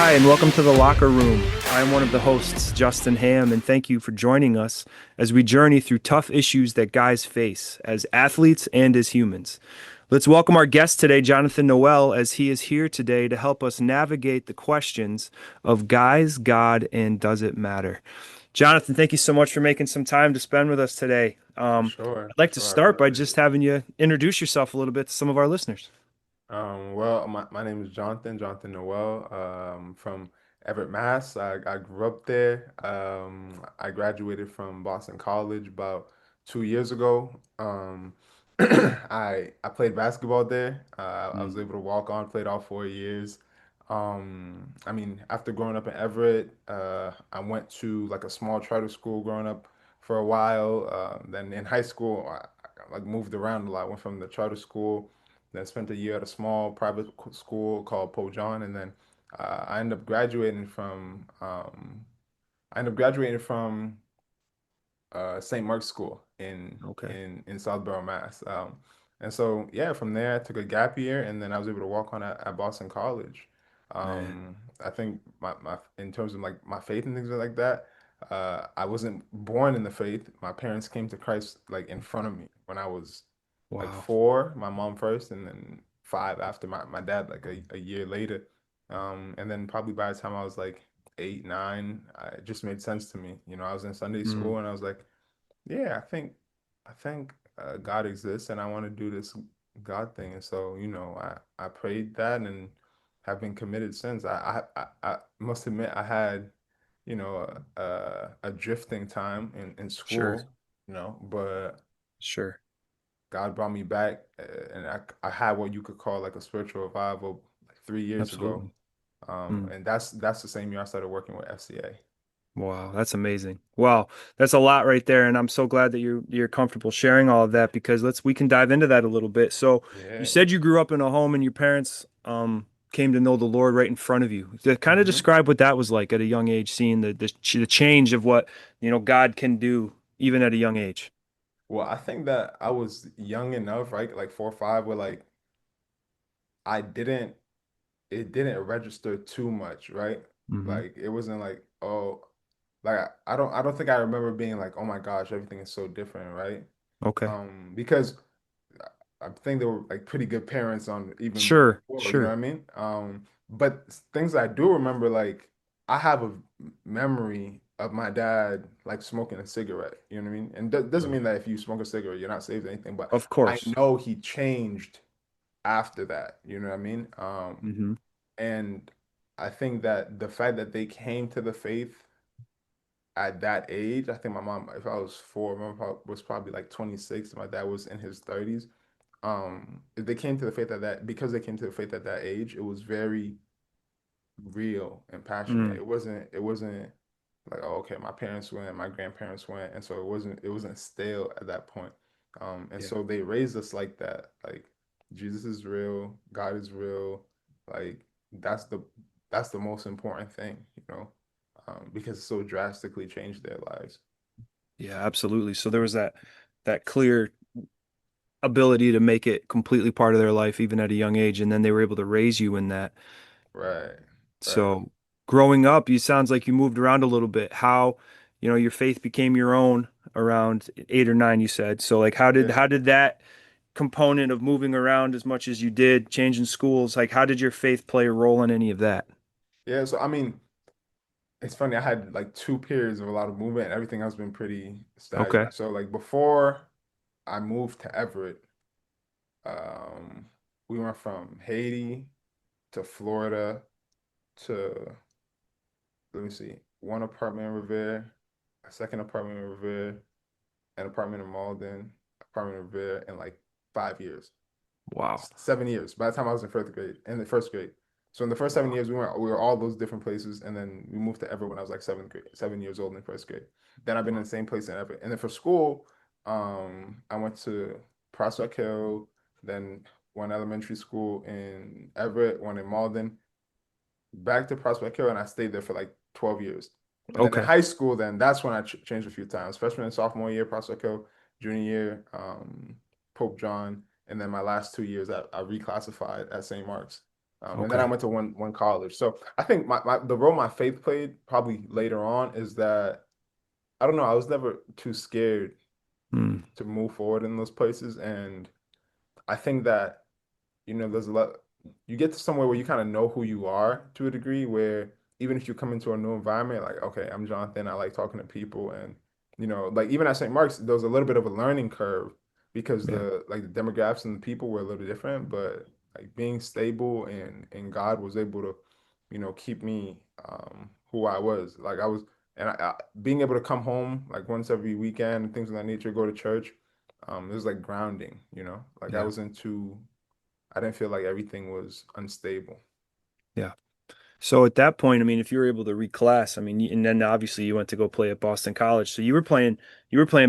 Hi, and welcome to the Locker Room. I'm one of the hosts, Justin Hamm, and thank you for joining us as we journey through tough issues that guys face as athletes and as humans. Let's welcome our guest today, Jonathan Noel, as he is here today to help us navigate the questions of guys, God, and does it matter? Jonathan, thank you so much for making some time to spend with us today. For I'd like to sure. I start by appreciate just it. having you introduce yourself a little bit to some of our listeners. My name is Jonathan Noel, from Everett, Mass. I grew up there. I graduated from Boston College about 2 years ago. I played basketball there. I was able to walk on, played all 4 years. After growing up in Everett, I went to like a small charter school growing up for a while. Then in high school, I like moved around a lot. Went from the charter school, then spent a year at a small private school called John, and then I ended up graduating from St. Mark's School Okay, in Southborough, Mass. And so yeah, from there I took a gap year, and then I was able to walk on at Boston College. man. I think my in terms of like my faith and things like that, I wasn't born in the faith. My parents came to Christ like in front of me when I was like Wow. 4, my mom first, and then 5 after my dad, like a year later. And then probably by the time I was like 8, 9, it just made sense to me. I was in Sunday Mm, school and I was like, yeah, I think God exists and I want to do this God thing. And so, I prayed that and have been committed since. I must admit I had, a drifting time in sure, school, but sure. God brought me back, and I had what you could call like a spiritual revival like 3 years ago. Absolutely. Mm. And that's the same year I started working with FCA. Wow, that's amazing. Wow, that's a lot right there, and I'm so glad that you're comfortable sharing all of that because we can dive into that a little bit. So, you Yeah. said you grew up in a home and your parents came to know the Lord right in front of you. To kind of hmm describe what that was like at a young age, seeing the change of what, God can do even at a young age. Well, I think that I was young enough, right? Like 4 or 5, where like I didn't, it didn't register too much, right? Hmm. Like it wasn't like, oh, like I don't think I remember being like, oh my gosh, everything is so different, right? Okay. Because I think they were like pretty good parents on even Sure, before, you know what sure. I mean? But things I do remember, like I have a memory of my dad like smoking a cigarette, you know what I mean? And doesn't mean that if you smoke a cigarette, you're not saved or anything, but Of I course. know he changed after that, you know what I mean? Hmm. And I think that the fact that they came to the faith at that age, I think my mom, if I was 4, my mom was probably like 26, my dad was in his 30s. If they came to the faith at that, because they came to the faith at that age, it was very real and passionate. Mm, It wasn't like, oh, okay, my parents went, my grandparents went, and so it wasn't stale at that point. And yeah. so they raised us like that, like Jesus is real, God is real, like that's the that's the most important thing, because it so drastically changed their lives. Yeah, absolutely. So there was that clear ability to make it completely part of their life even at a young age, and then they were able to raise you in that. Right, right. So growing up, you sounds like you moved around a little bit. How, your faith became your own around 8 or 9, you said. So like Yeah, how did that component of moving around as much as you did, changing schools, like how did your faith play a role in any of that? yeah. So I mean, it's funny. I had like 2 periods of a lot of movement, and everything else been pretty Okay. stagnant. So like before I moved to Everett, um, we went from Haiti to Florida to, let me see, one apartment in Revere, a second apartment in Revere, an apartment in Malden, apartment in Revere in like 5 years. Wow. 7 years. By the time I was in the first grade. So in the first 7 years, we were all those different places, and then we moved to Everett when I was like seventh grade, 7 years old in first grade. Then I've been in Wow. the same place in Everett. And then for school, I went to Prospect Hill, then one elementary school in Everett, one in Malden, back to Prospect Hill, and I stayed there for like 12 years. And then in Okay. high school, then that's when I changed a few times. Freshman and sophomore year, Prospect Hill. Junior year, Pope John. And then my last 2 years, I reclassified at St. Mark's. And then I Okay. went to one college. So I think the role my faith played probably later on is that I don't know, I was never too scared Mm. to move forward in those places. And I think that, there's a lot, you get to somewhere where you kind of know who you are to a degree, where even if you come into a new environment, like, okay, I'm Jonathan, I like talking to people. And, like even at St. Mark's, there was a little bit of a learning curve because Yeah. the demographics and the people were a little different, but like being stable in God was able to, keep me who I was. Like I was, and being able to come home like once every weekend and things of that nature, go to church, it was like grounding, like Yeah. I didn't feel like everything was unstable. Yeah. So at that point, I mean, if you were able to reclass, I mean, and then obviously you went to go play at Boston College, so you were playing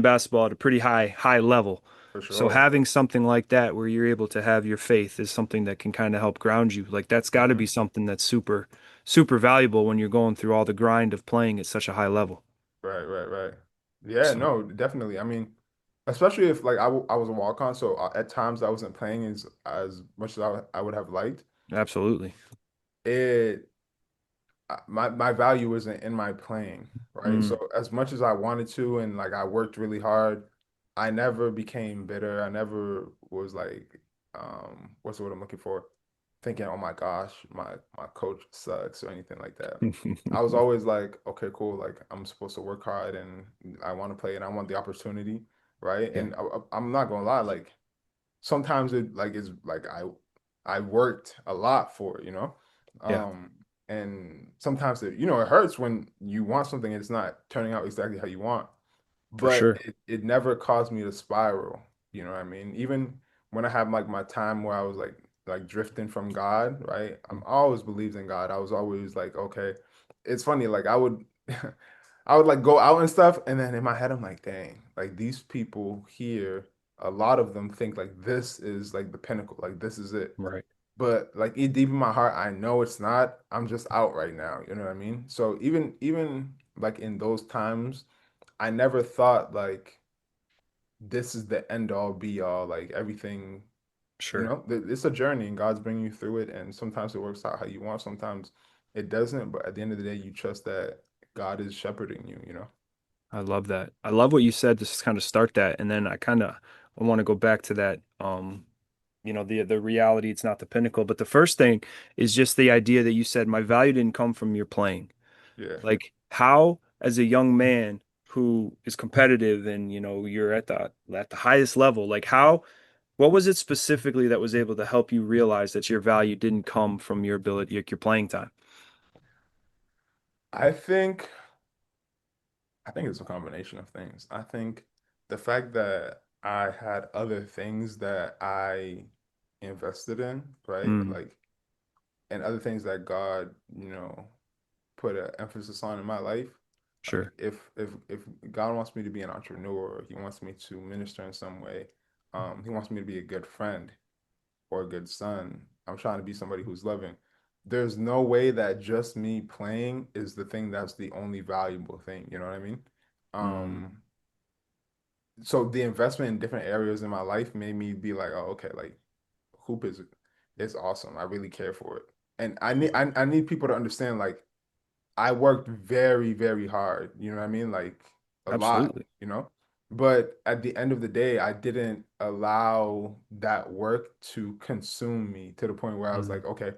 basketball at a pretty high level. For So sure. having something like that where you're able to have your faith is something that can kind of help ground you. Like that's got to be Hmm. something that's super valuable when you're going through all the grind of playing at such a high level. Right, right, right. Yeah, So no, definitely. I mean, especially if like I was a walk-on, so at times I wasn't playing as much as I would have liked. absolutely. It my value isn't in my playing, right? Mm, So as much as I wanted to and like I worked really hard, I never became bitter. I never was like, what's the word I'm looking for? Thinking, oh my gosh, my coach sucks or anything like that. I was always like, okay, cool. Like I'm supposed to work hard and I want to play and I want the opportunity, right? yeah, And I'm not gonna lie, like sometimes it like is like I worked a lot for it, yeah, um and sometimes it hurts when you want something and it's not turning out exactly how you want, for but sure. it never caused me to spiral. You know what I mean? Even when I had like my time where I was like drifting from God, right? I always believed in God. I was always like, okay. It's funny, like I would I would like go out and stuff, and then in my head I'm like, dang, like these people here, a lot of them think like this is like the pinnacle, like this is it. Right. But like deep in my heart, I know it's not. I'm just out right now. You know what I mean? So even like in those times, I never thought like this is the end all be all, like everything, Sure. it's a journey and God's bringing you through it. And sometimes it works out how you want, sometimes it doesn't. But at the end of the day, you trust that God is shepherding you. I love that. I love what you said to kind of start that, and then I want to go back to that. The reality. It's not the pinnacle, but the first thing is just the idea that you said my value didn't come from your playing. Yeah. Like how, as a young man who is competitive and you're at the highest level, like how, what was it specifically that was able to help you realize that your value didn't come from your ability, like your playing time? I think I think it's a combination of things. I think the fact that I had other things that I invested in, right? Mm, Like, and other things that God, put an emphasis on in my life. Like sure. if God wants me to be an entrepreneur, He wants me to minister in some way. He wants me to be a good friend or a good son. I'm trying to be somebody who's loving. There's no way that just me playing is the thing that's the only valuable thing. You know what I mean? Mm, Um, so the investment in different areas in my life made me be like, oh, okay, like hoop is it's awesome. I really care for it. And I need people to understand like I worked very, very hard. You know what I mean? Like a lot, absolutely. But at the end of the day, I didn't allow that work to consume me to the point where I was Mm, like, okay,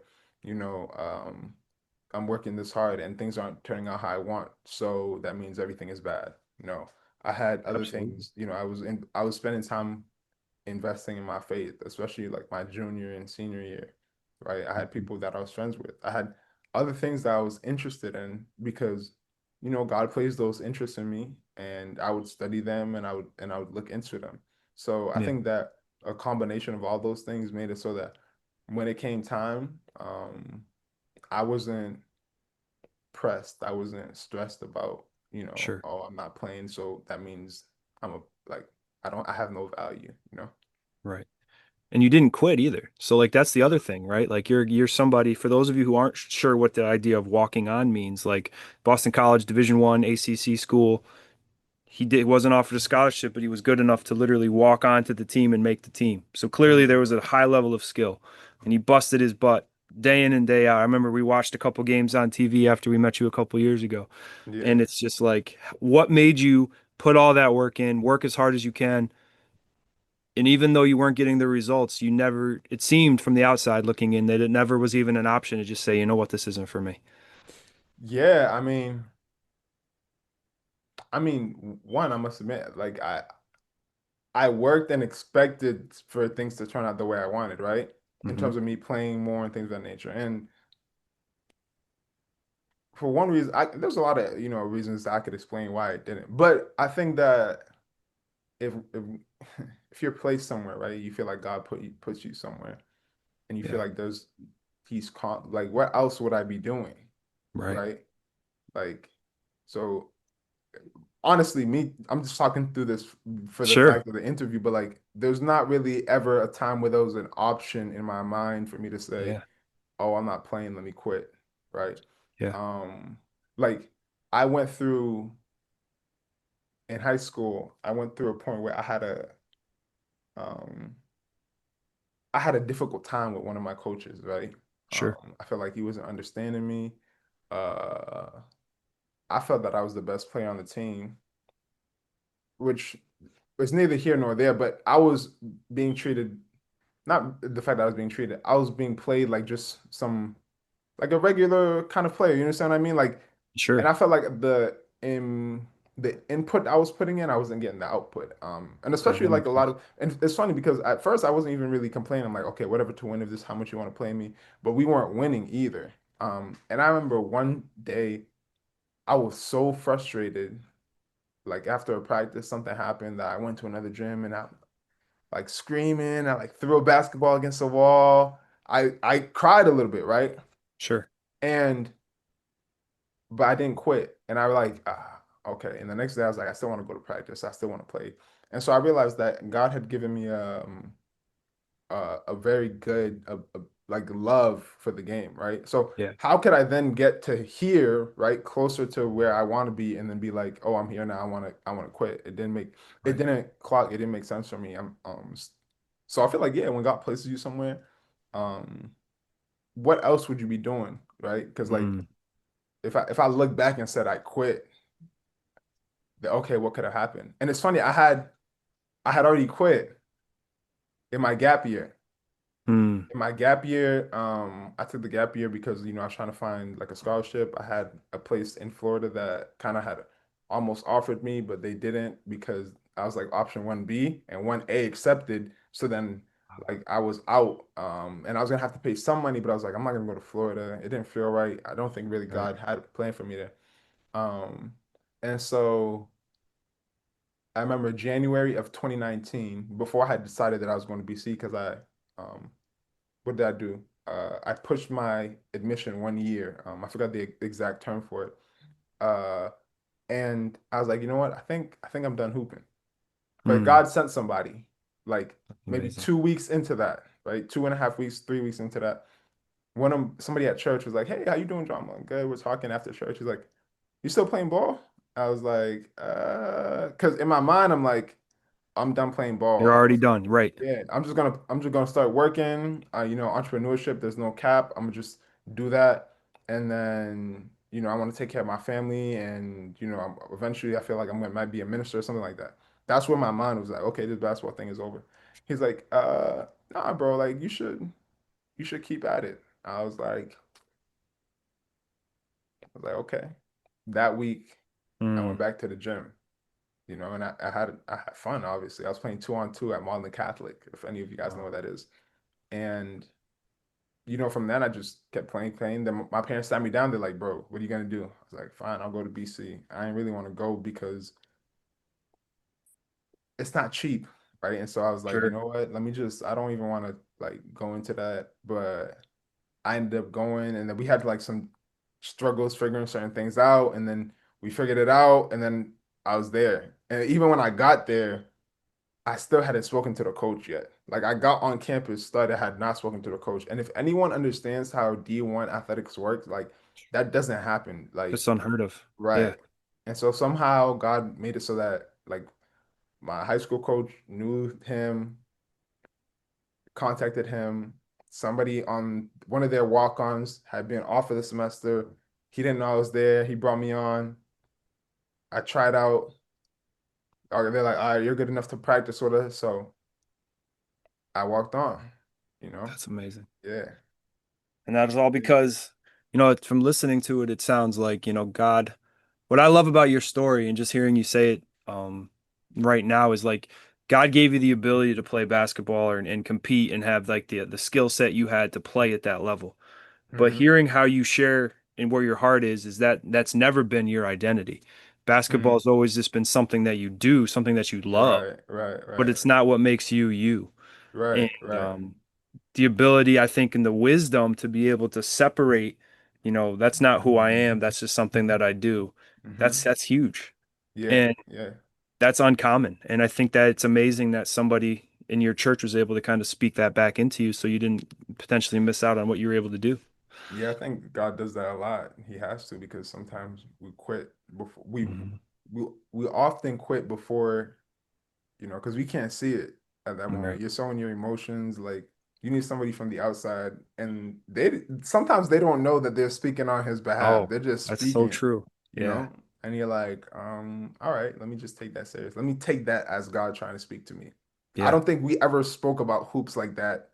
you know, um, I'm working this hard and things aren't turning out how I want. So that means everything is bad. No, I had other absolutely. things, I was spending time investing in my faith, especially like my junior and senior year, right? I had Mhm. people that I was friends with. I had other things that I was interested in because, God placed those interests in me and I would study them and I would look into them. So I Yeah, think that a combination of all those things made it so that when it came time, I wasn't pressed. I wasn't stressed about, sure. oh, I'm not playing, so that means I'm a like I have no value. Right. And you didn't quit either. So like that's the other thing, right? Like you're somebody, for those of you who aren't sure what the idea of walking on means, like Boston College Division I ACC school, he wasn't offered a scholarship, but he was good enough to literally walk onto the team and make the team. So clearly there was a high level of skill and he busted his butt day in and day out. I remember we watched a couple games on TV after we met you a couple years ago, Yeah. and it's just like, what made you put all that work in, work as hard as you can, and even though you weren't getting the results, you never, it seemed from the outside looking in that it never was even an option to just say, you know what, this isn't for me. Yeah, one, I must admit, like I worked and expected for things to turn out the way I wanted, right? In Hmm. terms of me playing more and things of that nature. And for one reason, there's a lot of, reasons that I could explain why it didn't. But I think that if if you're placed somewhere, right, you feel like God puts you somewhere, and you feel Yeah. like he's caught, like what else would I be doing, Right. right? Like, so honestly, I'm just talking through this for the Sure. fact of the interview, but like, there's not really ever a time where there was an option in my mind for me to say, Yeah. "Oh, I'm not playing, let me quit," right? Yeah. Um, like I went through in high school, I went through a point where um, I had a difficult time with one of my coaches, right? Sure. I felt like he wasn't understanding me. Uh, I felt that I was the best player on the team, which was neither here nor there, but I was being treated, not the fact that I was being treated, I was being played like just like a regular kind of player. You understand what I mean? Like, and Sure. I felt like the input I was putting in, I wasn't getting the output. And Yeah, especially that like a makes lot sense. of, and it's funny because at first I wasn't even really complaining. I'm like, okay, whatever to win if this is how much you want to play me, but we weren't winning either. And I remember one day I was so frustrated. Like after a practice, something happened that I went to another gym and I like screaming. I like threw a basketball against the wall. I cried a little bit, right? Sure. And but I didn't quit. And I was like, okay. And the next day I was like, I still want to go to practice. I still want to play. And so I realized that God had given me a very good like love for the game, right? So Yeah. how could I then get to here, right, closer to where I want to be, and then be like, oh, I'm here now. I want to quit. Right. It didn't make sense for me. So I feel like yeah, when God places you somewhere, um, what else would you be doing, right? Because like Mm. if I look back and said I quit, then okay, what could have happened? And it's funny, I had already quit in my gap year. Mm. In my gap year, I took the gap year because I was trying to find like a scholarship. I had a place in Florida that kind of had almost offered me, but they didn't because I was like option 1B and 1A accepted. So then like I was out, and I was gonna have to pay some money, but I was like, I'm not gonna go to Florida. It didn't feel right. I don't think really Right. God had a plan for me there. Um, and so I remember January of 2019, before I had decided that I was going to BC because um, what did I do? I pushed my admission 1 year. I forgot the exact term for it. Uh, and I was like, you know what? I think I'm done hooping. But Mm. God sent somebody, like maybe Amazing. 2 weeks into that, right? 2.5 weeks, 3 weeks into that. Somebody at church was like, "Hey, how you doing, John?" I'm like, good. We're talking after church. He's like, "You still playing ball?" I was like, because in my mind, I'm like, I'm done playing ball. You're Like, already done. Right. yeah, I'm just gonna start working. Entrepreneurship, there's no cap. I'm gonna just do that, and then I want to take care of my family, and eventually I feel like might be a minister or something like that. That's where my mind was like, okay, this basketball thing is over. He's like, nah, bro, like you should keep at it. I was like, okay. That week, I went Mm. back to the gym, and I had fun. Obviously, I was playing 2-on-2 at Marlin Catholic, if any of you guys know Wow. what that is. And from then I just kept playing, playing. Then my parents sat me down. They're like, "Bro, what are you gonna do?" I was like, "Fine, I'll go to BC." I didn't really want to go because it's not cheap, right? And so I was like, you Sure. know what? Let me just. I don't even want to like go into that, but I ended up going, and then we had like some struggles figuring certain things out, and then we figured it out, and then I was there. And even when I got there, I still hadn't spoken to the coach yet. Like I got on campus, started, had not spoken to the coach. And if anyone understands how D1 athletics works, like that doesn't happen. Like, That's unheard of. Yeah. right. And so somehow God made it so that like my high school coach knew him, contacted him, somebody on one of their walk-ons had been off for the semester. He didn't know I was there. He brought me on. I tried out. They're like, all right, you're good enough to practice with us. So I walked on, you know? That's amazing. Yeah. And that is all because, from listening to it, it sounds like, God, what I love about your story and just hearing you say it right now is like God gave you the ability to play basketball and compete and have like the skill set you had to play at that level. But Hmm. hearing how you share and where your heart is that that's never been your identity. Basketball Hmm. has always just been something that you do, something that you love, Right, right, but right, it's not what makes you you. right, And right. the ability, I think, and the wisdom to be able to separate, that's not who I am. That's just something that I do. Hmm. That's huge. Yeah, And yeah. that's uncommon. And I think that it's amazing that somebody in your church was able to kind of speak that back into you so you didn't potentially miss out on what you were able to do. Yeah, I think God does that a lot. He has to because sometimes we quit before Mhm. we often quit before, because we can't see it at that moment. Right. You're so in your emotions, like you need somebody from the outside, and they sometimes they don't know that they're speaking on his behalf. Oh, They're just that's so speaking, true. you Yeah. know? And you're like, all right, let me just take that serious. Let me take that as God trying to speak to me. I Yeah. don't think we ever spoke about hoops like that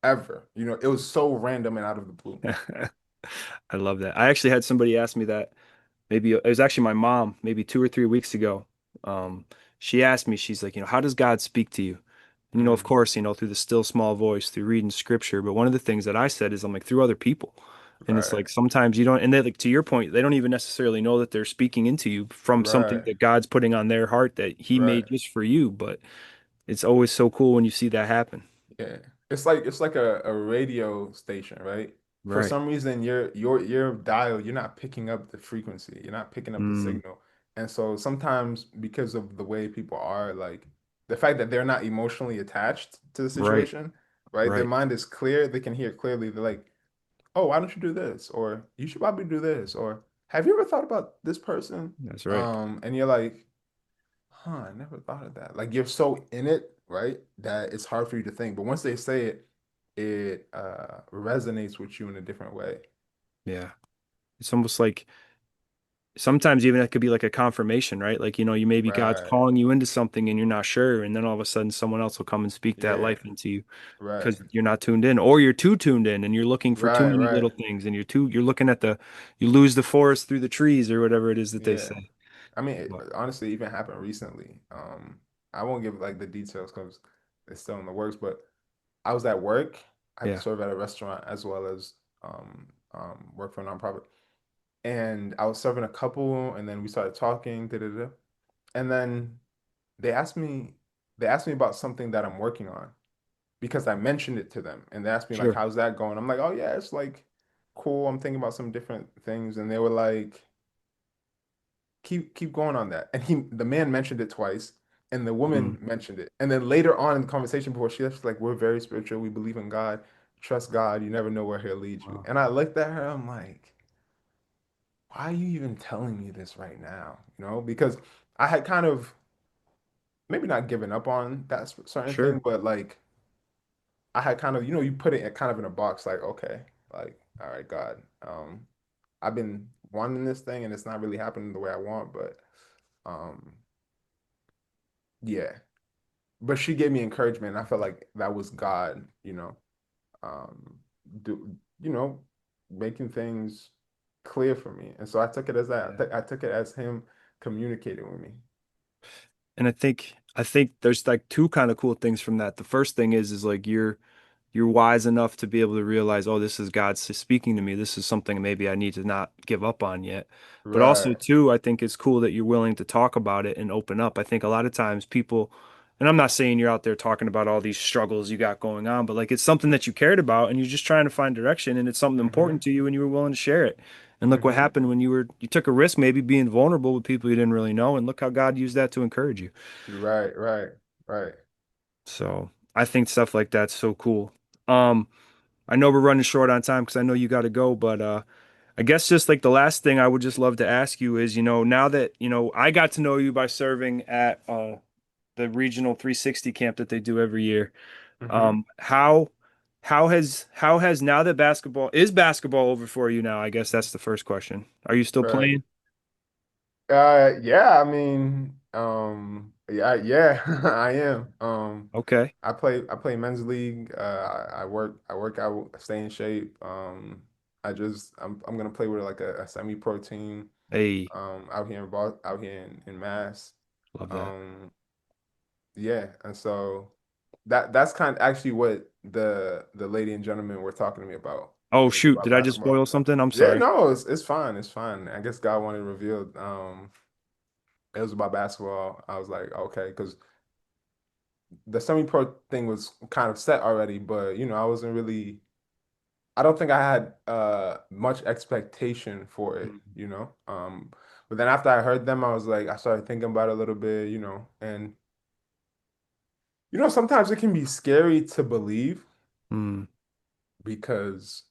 ever. It was so random and out of the blue. I love that. I actually had somebody ask me that. Maybe it was actually my mom, maybe 2 or 3 weeks ago. Um, she asked me, she's like, how does God speak to you? And, of Mm, course, through the still small voice, through reading scripture. But one of the things that I said is, I'm like, through other people. And it's right, like sometimes you don't, and they like to your point, they don't even necessarily know that they're speaking into you from something right, that God's putting on their heart that He right. made just for you. But it's always so cool when you see that happen. Yeah. It's like a radio station, right? For Right. some reason your dial, you're not picking up the frequency. You're not picking up the Mm, signal. And so sometimes because of the way people are, like the fact that they're not emotionally attached to the right. situation, right? Their Right. mind is clear, they can hear clearly. They're like, "Oh, why don't you do this?" Or "You should probably do this." Or "Have you ever thought about this person?" That's right. And you're like, huh, I never thought of that. Like you're so in it, right, that it's hard for you to think. But once they say it, it resonates with you in a different way. Yeah. It's almost like sometimes even that could be like a confirmation, right? Like, you maybe God's Right. calling you into something and you're not sure. And then all of a sudden someone else will come and speak that Yeah. life into you Right. because you're not tuned in or you're too tuned in and you're looking for too Right. many Right. little things and you're looking at you lose the forest through the trees or whatever it is that they Yeah. say. I mean, But honestly, it even happened recently. I won't give like the details because it's still in the works, but I was at work. I yeah, serve at a restaurant as well as work for a nonprofit. And I was serving a couple, and then we started talking, da da da. And then they asked me they asked me about something that I'm working on because I mentioned it to them and they asked me like sure. how's that going? I'm like, "Oh yeah, it's like cool. I'm thinking about some different things." And they were like, "Keep going on that." And the man mentioned it twice and the Mm, woman mentioned it. And then later on in the conversation before she left, she's like, "We're very spiritual. We believe in God. Trust God. You never know where he'll lead you." wow. And I looked at her, I'm like, "Why are you even telling me this right now?" Because I had kind of maybe not given up on that certain thing, Sure. but like I had kind of, you put it kind of in a box, like, okay, like, all right, God, I've been wanting this thing and it's not really happening the way I want, but um, yeah. But she gave me encouragement, and I felt like that was God, um, do, making things clear for me. And so I took it as that. Yeah. I took it as him communicating with me. And I think there's like two kind of cool things from that. The first thing is like you're wise enough to be able to realize, oh, this is God speaking to me. This is something maybe I need to not give up on yet. But also, Right. too, I think it's cool that you're willing to talk about it and open up. I think a lot of times people, and I'm not saying you're out there talking about all these struggles you got going on, but like it's something that you cared about and you're just trying to find direction and it's something Mm-hmm. important to you and you were willing to share it. And look what Mm-hmm. happened when you took a risk, maybe being vulnerable with people you didn't really know, and look how God used that to encourage you. Right. Right. Right. So I think stuff like that's so cool. Um, I know we're running short on time because I know you got to go, but I guess just like the last thing I would just love to ask you is, now that, I got to know you by serving at the regional 360 camp that they do every year. Mm-hmm. How how has now that basketball over for you now? I guess that's the first question. Are you still Right. playing? Yeah, I mean, yeah, I am. Okay. I play men's league. I work out, stay in shape. I'm gonna play with like a semi-pro team Hey, out here in Mass. love that. Um, yeah, and so that's kind of actually what the lady and gentleman were talking to me about. Oh It was shoot, about did I just basketball. spoil something? I'm Yeah, sorry. no, it's fine. It's fine. I guess God wanted to reveal. It was about basketball. I was like, okay, because the semi-pro thing was kind of set already, but I wasn't really. I don't think I had much expectation for it. But then after I heard them, I started thinking about it a little bit, and sometimes it can be scary to believe Mm, because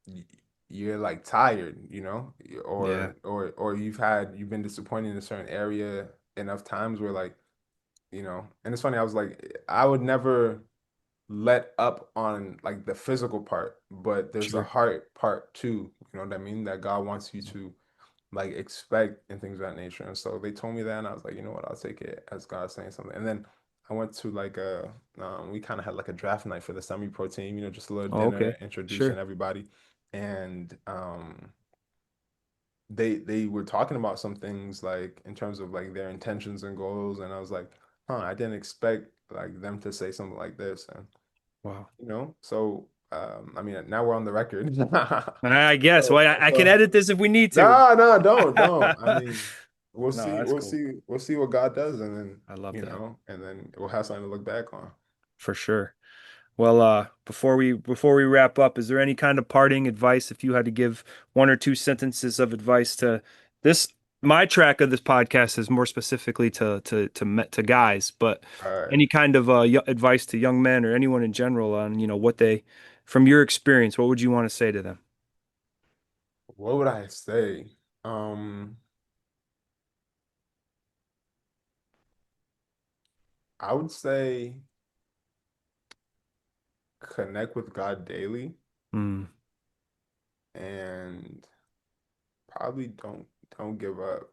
y- you're like tired, yeah, or you've been disappointed in a certain area enough times where like, and it's funny, I was like, I would never let up on like the physical part, but there's a sure. heart part too, you know what I mean? That God wants you to like expect and things of that nature. And so they told me that, and I was like, you know what, I'll take it as God saying something. And then I went to like we kind of had like a draft night for the semi-pro team, just a little Oh, dinner, okay. introducing Sure. everybody. And they were talking about some things like in terms of like their intentions and goals, and I was like, I didn't expect like them to say something like this. And Wow. so I mean, now we're on the record. I guess. So, Well, I can so edit this if we need to. no, no, don't. I mean, we'll No, see, that's we'll cool. see, we'll see what God does, and then I love that and then we'll have something to look back on. for sure. Well, before we wrap up, is there any kind of parting advice if you had to give one or two sentences of advice to this? My track of this podcast is more specifically to guys, but All right. any kind of advice to young men or anyone in general on what they, from your experience, what would you want to say to them? What would I say? Um, I would say connect with God daily, Mm, and probably don't give up.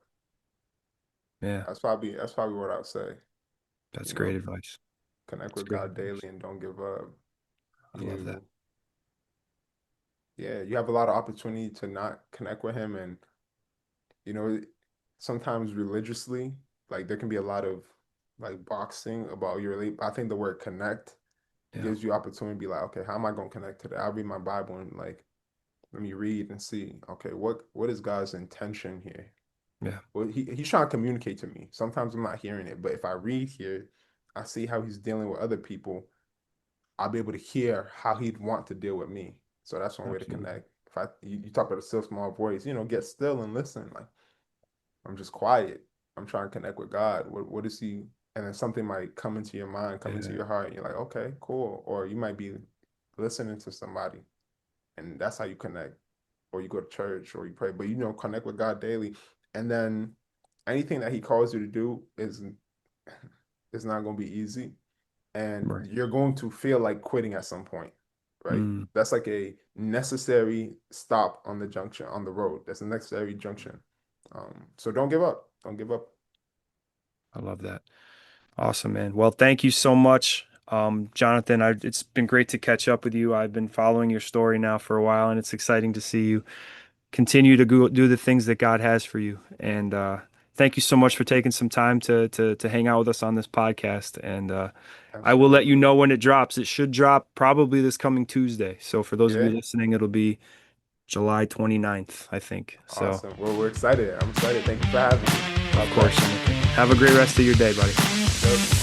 yeah, That's probably what I'd say. that's You great know, advice. connect That's with great God daily advice. and don't give up. I love that. You, yeah, you have a lot of opportunity to not connect with Him, and you know, sometimes religiously, like there can be a lot of like boxing about your I think the word connect Yeah, gives you opportunity to be like, okay, how am I gonna connect to that? I'll read my Bible and like let me read and see, okay, what is God's intention here? yeah, Well, he's trying to communicate to me. Sometimes I'm not hearing it, but if I read here, I see how he's dealing with other people. I'll be able to hear how he'd want to deal with me. So that's one way to absolutely. connect. If you talk about a still small voice, get still and listen. Like I'm just quiet. I'm trying to connect with God. What is he? And then something might come into your mind, come into Yeah, your heart, and you're like, okay, cool. Or you might be listening to somebody, and that's how you connect. Or you go to church, or you pray, but connect with God daily. And then anything that He calls you to do is not going to be easy, and right. you're going to feel like quitting at some point, right? Mm, That's like a necessary stop on the junction on the road. That's a necessary junction. So don't give up. Don't give up. I love that. Awesome, man. Well, thank you so much, Jonathan. It's been great to catch up with you. I've been following your story now for a while, and it's exciting to see you continue to go do the things that God has for you. And thank you so much for taking some time to hang out with us on this podcast. And I will let you Absolutely. know when it drops. It should drop probably this coming Tuesday. So for those of you Yeah. listening, it'll be July 29th, I think. So, Awesome. Well, we're excited. I'm excited. Thank you for having me. of God course, bless. Jonathan. Have a great rest of your day, buddy. Yep.